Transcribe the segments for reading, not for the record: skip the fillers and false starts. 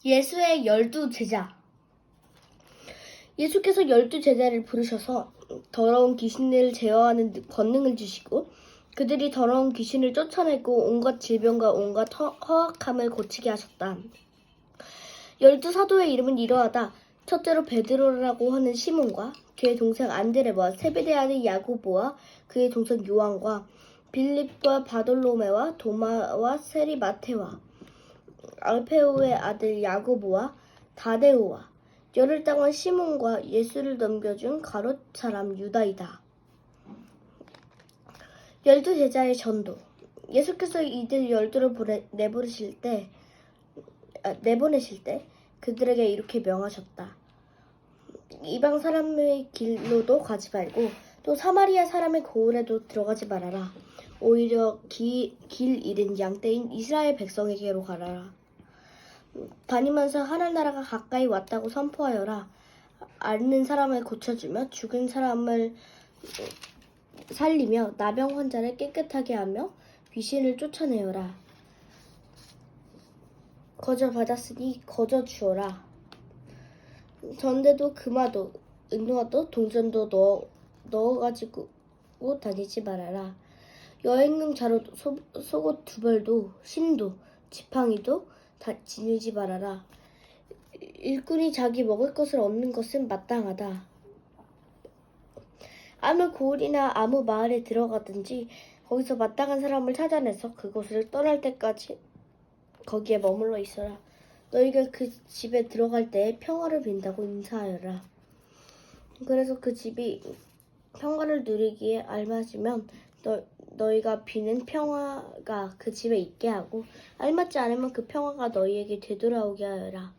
예수의 12제자. 예수께서 12제자를 부르셔서 더러운 귀신을 제어하는 권능을 주시고 그들이 더러운 귀신을 쫓아내고 온갖 질병과 온갖 허악함을 고치게 하셨다. 12사도의 이름은 이러하다. 첫째로 베드로라고 하는 시몬과 그의 동생 안드레와 세베대 아들 야고보와 그의 동생 요한과 빌립과 바돌로메와 도마와 세리 마테와 알페오의 아들 야고보와 다데오와 열을 당한 시몬과 예수를 넘겨준 가롯 사람 유다이다. 12제자의 전도. 예수께서 이들 12를 내보내실 때 그들에게 이렇게 명하셨다. 이방 사람의 길로도 가지 말고 또 사마리아 사람의 고을에도 들어가지 말아라. 오히려 길 잃은 양떼인 이스라엘 백성에게로 가라라. 다니면서 하늘나라가 가까이 왔다고 선포하여라. 앓는 사람을 고쳐주며 죽은 사람을 살리며 나병 환자를 깨끗하게 하며 귀신을 쫓아내어라. 거저 받았으니 거저 주어라. 전대도 금화도 은화도 동전도 넣어가지고 다니지 말아라. 여행용 자루도 속옷 두 벌도 신도 지팡이도 다 지니지 말아라. 일꾼이 자기 먹을 것을 얻는 것은 마땅하다. 아무 고을이나 아무 마을에 들어가든지 거기서 마땅한 사람을 찾아내서 그곳을 떠날 때까지 거기에 머물러 있어라. 너희가 그 집에 들어갈 때 평화를 빈다고 인사하여라. 그래서 그 집이 평화를 누리기에 알맞으면 너희가 비는 평화가 그 집에 있게 하고 알맞지 않으면 그 평화가 너희에게 되돌아오게 하여라.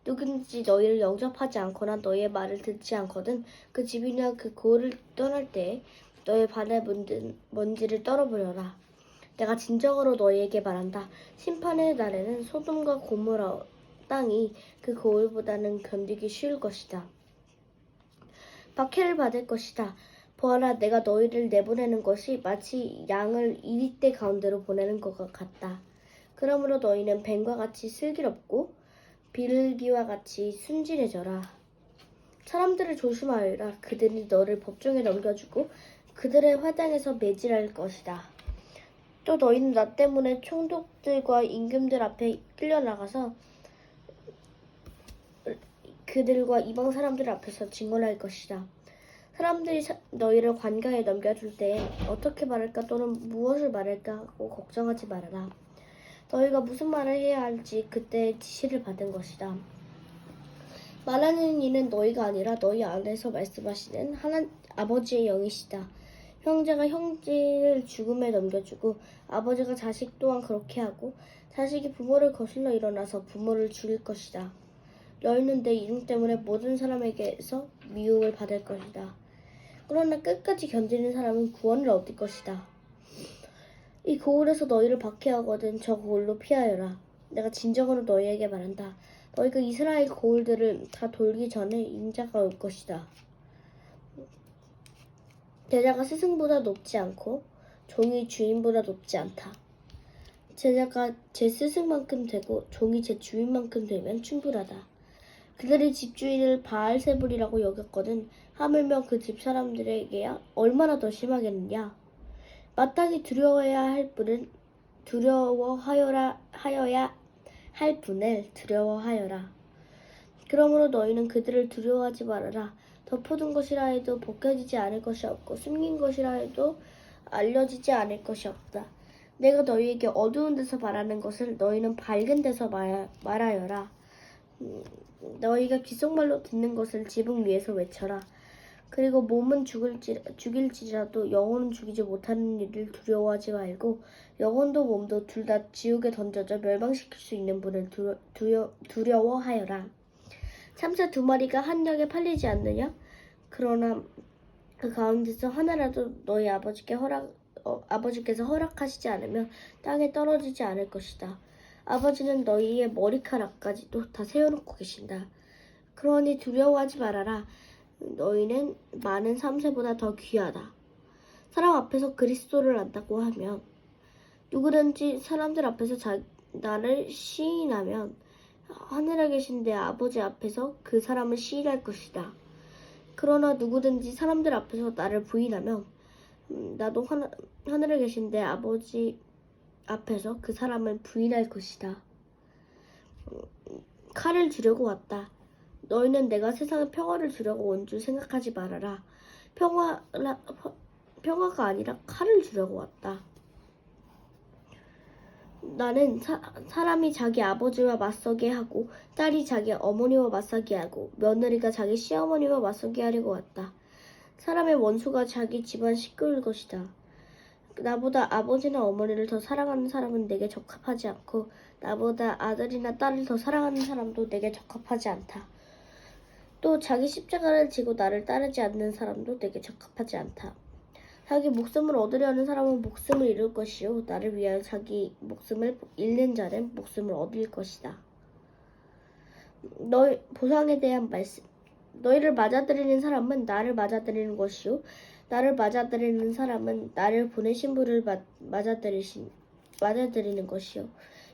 누구든지 너희를 영접하지 않거나 너희의 말을 듣지 않거든 그 집이나 그 고을을 떠날 때 너희 발에 묻은 먼지를 떨어버려라. 내가 진정으로 너희에게 말한다. 심판의 날에는 소돔과 고모라 땅이 그 고을보다는 견디기 쉬울 것이다. 박해를 받을 것이다. 보아라, 내가 너희를 내보내는 것이 마치 양을 이리떼 가운데로 보내는 것과 같다. 그러므로 너희는 뱀과 같이 슬기롭고 비둘기와 같이 순진해져라. 사람들을 조심하여라. 그들이 너를 법정에 넘겨주고 그들의 화당에서 매질할 것이다. 또 너희는 나 때문에 총독들과 임금들 앞에 끌려나가서 그들과 이방 사람들 앞에서 증언할 것이다. 사람들이 너희를 관가에 넘겨줄 때 어떻게 말할까 또는 무엇을 말할까 하고 걱정하지 말아라. 너희가 무슨 말을 해야 할지 그때 지시를 받은 것이다. 말하는 이는 너희가 아니라 너희 안에서 말씀하시는 아버지의 영이시다. 형제가 형제를 죽음에 넘겨주고 아버지가 자식 또한 그렇게 하고 자식이 부모를 거슬러 일어나서 부모를 죽일 것이다. 너희는 내 이름 때문에 모든 사람에게서 미움을 받을 것이다. 그러나 끝까지 견디는 사람은 구원을 얻을 것이다. 이 고을에서 너희를 박해하거든 저 고을로 피하여라. 내가 진정으로 너희에게 말한다. 너희가 이스라엘 고을들을 다 돌기 전에 인자가 올 것이다. 제자가 스승보다 높지 않고 종이 주인보다 높지 않다. 제자가 제 스승만큼 되고 종이 제 주인만큼 되면 충분하다. 그들이 집주인을 바알세불이라고 여겼거든 하물며 그 집 사람들에게야 얼마나 더 심하겠느냐. 마땅히 두려워해야 할 분은 두려워하여야 할 분을 두려워하여라. 그러므로 너희는 그들을 두려워하지 말아라. 덮어둔 것이라 해도 벗겨지지 않을 것이 없고 숨긴 것이라 해도 알려지지 않을 것이 없다. 내가 너희에게 어두운 데서 말하는 것을 너희는 밝은 데서 말하여라. 너희가 귓속말로 듣는 것을 지붕 위에서 외쳐라. 그리고 몸은 죽일지라도 영혼은 죽이지 못하는 일을 두려워하지 말고 영혼도 몸도 둘 다 지옥에 던져져 멸망시킬 수 있는 분을 두려워하여라. 참새 2마리가 한 역에 팔리지 않느냐? 그러나 그 가운데서 하나라도 너희 아버지께서 허락하시지 않으면 땅에 떨어지지 않을 것이다. 아버지는 너희의 머리카락까지도 다 세워놓고 계신다. 그러니 두려워하지 말아라. 너희는 많은 참새보다 더 귀하다. 사람 앞에서 그리스도를 안다고 하면 누구든지 사람들 앞에서 나를 시인하면 하늘에 계신 내 아버지 앞에서 그 사람을 시인할 것이다. 그러나 누구든지 사람들 앞에서 나를 부인하면 나도 하늘에 계신 내 아버지 앞에서 그 사람을 부인할 것이다. 칼을 주려고 왔다. 너희는 내가 세상에 평화를 주려고 온 줄 생각하지 말아라. 평화가 아니라 칼을 주려고 왔다. 나는 사람이 자기 아버지와 맞서게 하고 딸이 자기 어머니와 맞서게 하고 며느리가 자기 시어머니와 맞서게 하려고 왔다. 사람의 원수가 자기 집안 식구일 것이다. 나보다 아버지나 어머니를 더 사랑하는 사람은 내게 적합하지 않고 나보다 아들이나 딸을 더 사랑하는 사람도 내게 적합하지 않다. 또 자기 십자가를 지고 나를 따르지 않는 사람도 내게 적합하지 않다. 자기 목숨을 얻으려 하는 사람은 목숨을 잃을 것이요 나를 위하여 자기 목숨을 잃는 자는 목숨을 얻을 것이다. 너희 보상에 대한 말씀. 너희를 맞아들이는 사람은 나를 맞아들이는 것이요 나를 맞아들이는 사람은 나를 보내신 분을 맞아들이는 것이요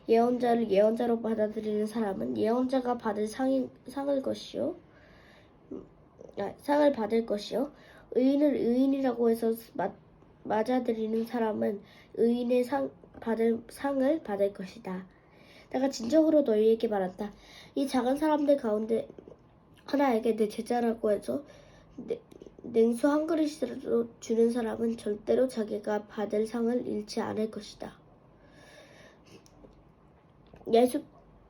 예언자를 예언자로 받아들이는 사람은 예언자가 받을 상을 받을 것이요 의인을 의인이라고 해서 맞아들이는 사람은 의인의 상을 받을 것이다. 내가 진정으로 너희에게 말한다. 이 작은 사람들 가운데 하나에게 내 제자라고 해서 냉수 한 그릇이라도 주는 사람은 절대로 자기가 받을 상을 잃지 않을 것이다.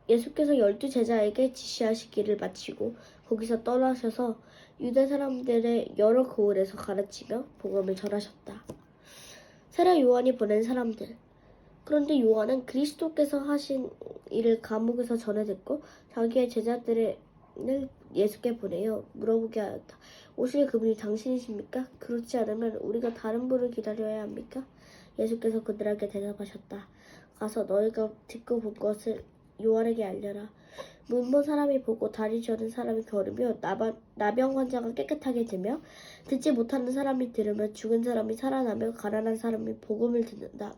예수께서 12제자에게 지시하시기를 마치고 거기서 떠나셔서 유대 사람들의 여러 고을에서 가르치며 복음을 전하셨다. 세례 요한이 보낸 사람들. 그런데 요한은 그리스도께서 하신 일을 감옥에서 전해 듣고 자기의 제자들을 예수께 보내어 물어보게 하였다. 오실 그분이 당신이십니까? 그렇지 않으면 우리가 다른 분을 기다려야 합니까? 예수께서 그들에게 대답하셨다. 가서 너희가 듣고 본 것을 요한에게 알려라. 문먼 사람이 보고 다리 저린 사람이 걸으며 나병 환자가 깨끗하게 되며 듣지 못하는 사람이 들으며 죽은 사람이 살아나며 가난한 사람이 복음을 듣는다.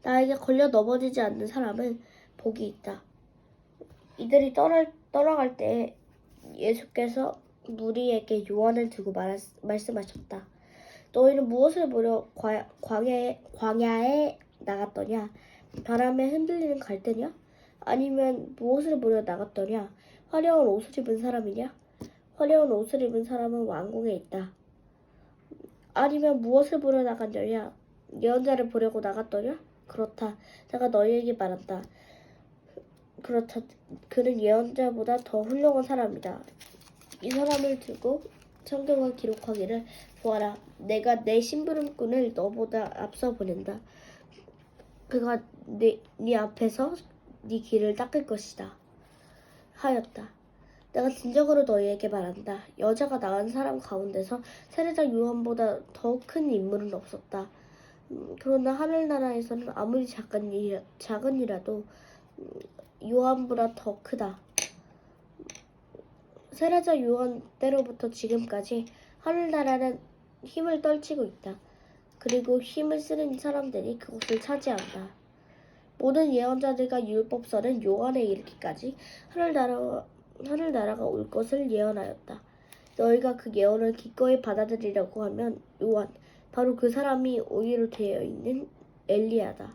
나에게 걸려 넘어지지 않는 사람은 복이 있다. 이들이 떠나갈 때 예수께서 무리에게 요한을 두고 말씀하셨다. 너희는 무엇을 보려 광야에 나갔더냐? 바람에 흔들리는 갈대냐? 아니면 무엇을 보려 나갔더냐? 화려한 옷을 입은 사람이냐? 화려한 옷을 입은 사람은 왕궁에 있다. 아니면 무엇을 보려 나갔더냐? 예언자를 보려고 나갔더냐? 그렇다. 내가 너희에게 말한다. 그렇다. 그는 예언자보다 더 훌륭한 사람이다. 이 사람을 두고 성경을 기록하기를 보아라. 내가 내 심부름꾼을 너보다 앞서 보낸다. 그가 네 앞에서 네 길을 닦을 것이다. 하였다. 내가 진정으로 너희에게 말한다. 여자가 낳은 사람 가운데서 세례자 요한보다 더 큰 인물은 없었다. 그러나 하늘나라에서는 아무리 작은 이라도 요한보다 더 크다. 세례자 요한 때로부터 지금까지 하늘나라는 힘을 떨치고 있다. 그리고 힘을 쓰는 사람들이 그곳을 차지한다. 모든 예언자들과 율법서는 요한에 이르기까지 하늘나라가 올 것을 예언하였다. 너희가 그 예언을 기꺼이 받아들이려고 하면 요한, 바로 그 사람이 오기로 되어 있는 엘리야다.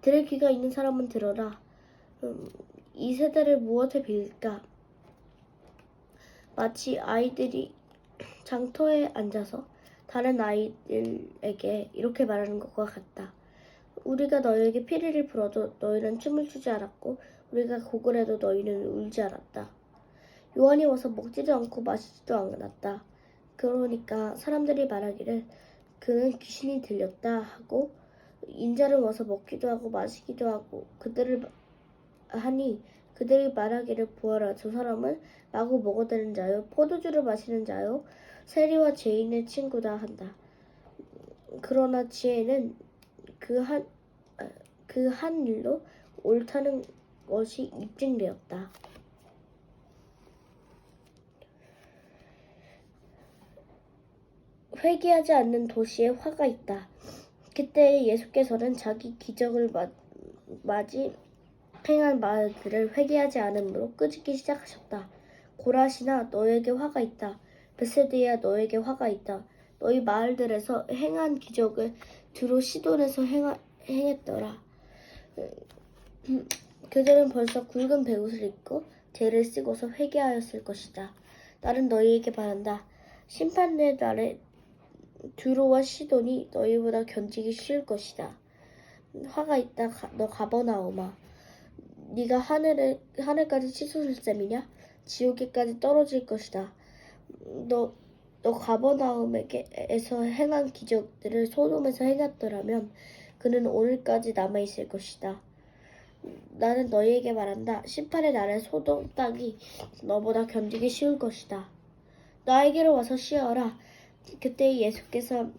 들을 귀가 있는 사람은 들어라. 이 세대를 무엇에 빌까? 마치 아이들이 장터에 앉아서 다른 아이들에게 이렇게 말하는 것과 같다. 우리가 너희에게 피리를 불어도 너희는 춤을 추지 않았고 우리가 곡을 해도 너희는 울지 않았다. 요한이 와서 먹지도 않고 마시지도 않았다. 그러니까 사람들이 말하기를 그는 귀신이 들렸다 하고 인자는 와서 먹기도 하고 마시기도 하고 그들이 말하기를 보아라. 저 사람은 마구 먹어대는 자요 포도주를 마시는 자요 세리와 죄인의 친구다 한다. 그러나 지혜는 그 한 일로 옳다는 것이 입증되었다. 회개하지 않는 도시에 화가 있다. 그때 예수께서는 자기 기적을 행한 말들을 회개하지 않으므로 끄집기 시작하셨다. 고라시나 너에게 화가 있다. 베세드야 너에게 화가 있다. 너희 마을들에서 행한 기적을 두로 시돈에서 행했더라. 그들은 벌써 굵은 베옷을 입고 죄를 쓰고서 회개하였을 것이다. 나는 너희에게 말한다. 심판의 날에 두로와 시돈이 너희보다 견디기 쉬울 것이다. 화가 있다. 너 가버나움아. 네가 하늘까지 치솟을 셈이냐? 지옥에까지 떨어질 것이다. 너 가버나움에서 행한 기적들을 소돔에서 행했더라면 그는 오늘까지 남아있을 것이다. 나는 너희에게 말한다. 심판의 날에 소돔 땅이 너보다 견디기 쉬울 것이다. 나에게로 와서 쉬어라. 그때 예수께서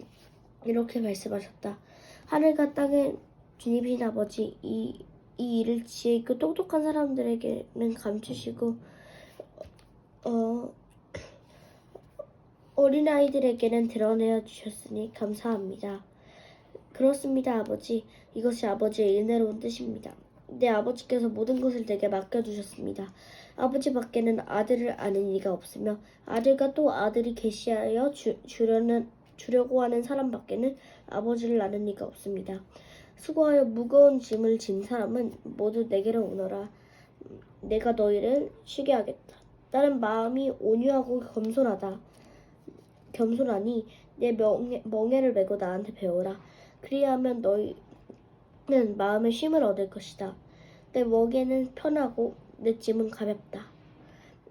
이렇게 말씀하셨다. 하늘과 땅의 주님이신 아버지, 이 일을 지혜 있고 똑똑한 사람들에게는 감추시고 어린아이들에게는 드러내어 주셨으니 감사합니다. 그렇습니다, 아버지. 이것이 아버지의 은혜로운 뜻입니다. 내 아버지께서 모든 것을 내게 맡겨주셨습니다. 아버지 밖에는 아들을 아는 이가 없으며 아들과 또 아들이 계시하여 주려고 하는 사람 밖에는 아버지를 아는 이가 없습니다. 수고하여 무거운 짐을 진 사람은 모두 내게로 오너라. 내가 너희를 쉬게 하겠다. 나는 마음이 온유하고 겸손하니 내 멍에를 메고 나한테 배워라. 그리하면 너희는 마음의 쉼을 얻을 것이다. 내 멍에는 편하고 내 짐은 가볍다.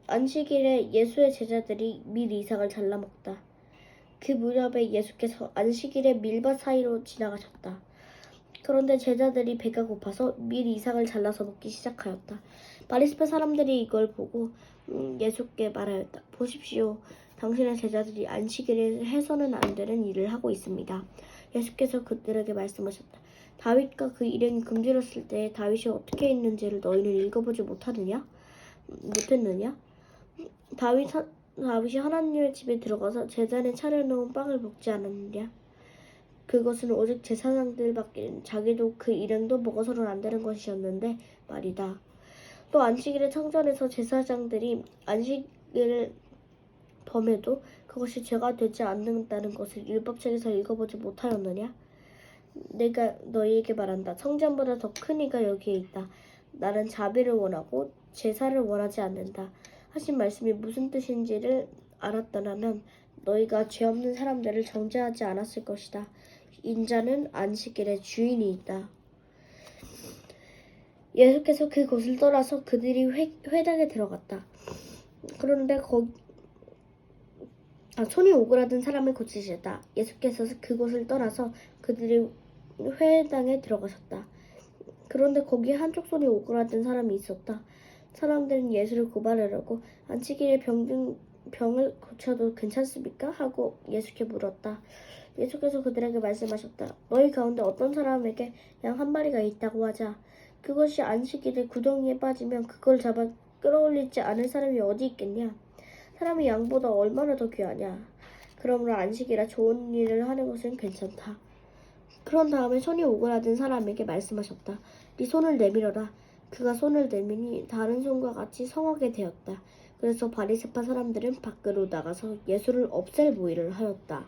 안식일에 예수의 제자들이 밀 이삭을 잘라 먹다. 그 무렵에 예수께서 안식일에 밀밭 사이로 지나가셨다. 그런데 제자들이 배가 고파서 밀 이삭을 잘라서 먹기 시작하였다. 바리새파 사람들이 이걸 보고 예수께 말하였다. 보십시오. 당신의 제자들이 안식일에 해서는 안 되는 일을 하고 있습니다. 예수께서 그들에게 말씀하셨다. 다윗과 그 일행이 금주렸을 때 다윗이 어떻게 했는지를 너희는 읽어보지 못했느냐? 다윗이 하나님의 집에 들어가서 제단에 차려놓은 빵을 먹지 않았느냐? 그것은 오직 제사장들밖에 자기도 그 일행도 먹어서는 안 되는 것이었는데 말이다. 또 안식일에 성전에서 제사장들이 안식일을 범해도 그것이 죄가 되지 않는다는 것을 율법책에서 읽어보지 못하였느냐? 내가 너희에게 말한다. 성전보다 더 큰 이가 여기에 있다. 나는 자비를 원하고 제사를 원하지 않는다. 하신 말씀이 무슨 뜻인지를 알았더라면 너희가 죄 없는 사람들을 정죄하지 않았을 것이다. 인자는 안식일에 주인이 있다. 예수께서 그곳을 떠나서 그들이 회당에 들어갔다. 그런데 손이 오그라든 사람을 고치시다. 예수께서 그곳을 떠나서 그들이 회당에 들어가셨다. 그런데 거기에 한쪽 손이 오그라든 사람이 있었다. 사람들은 예수를 고발하려고 안식일에 병을 고쳐도 괜찮습니까? 하고 예수께 물었다. 예수께서 그들에게 말씀하셨다. 너희 가운데 어떤 사람에게 양 한 마리가 있다고 하자. 그것이 안식일에 구덩이에 빠지면 그걸 잡아 끌어올리지 않을 사람이 어디 있겠냐? 사람이 양보다 얼마나 더 귀하냐? 그러므로 안식일에 좋은 일을 하는 것은 괜찮다. 그런 다음에 손이 오그라든 사람에게 말씀하셨다. 네 손을 내밀어라. 그가 손을 내미니 다른 손과 같이 성하게 되었다. 그래서 바리새파 사람들은 밖으로 나가서 예수를 없앨 모의를 하였다.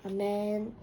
아멘.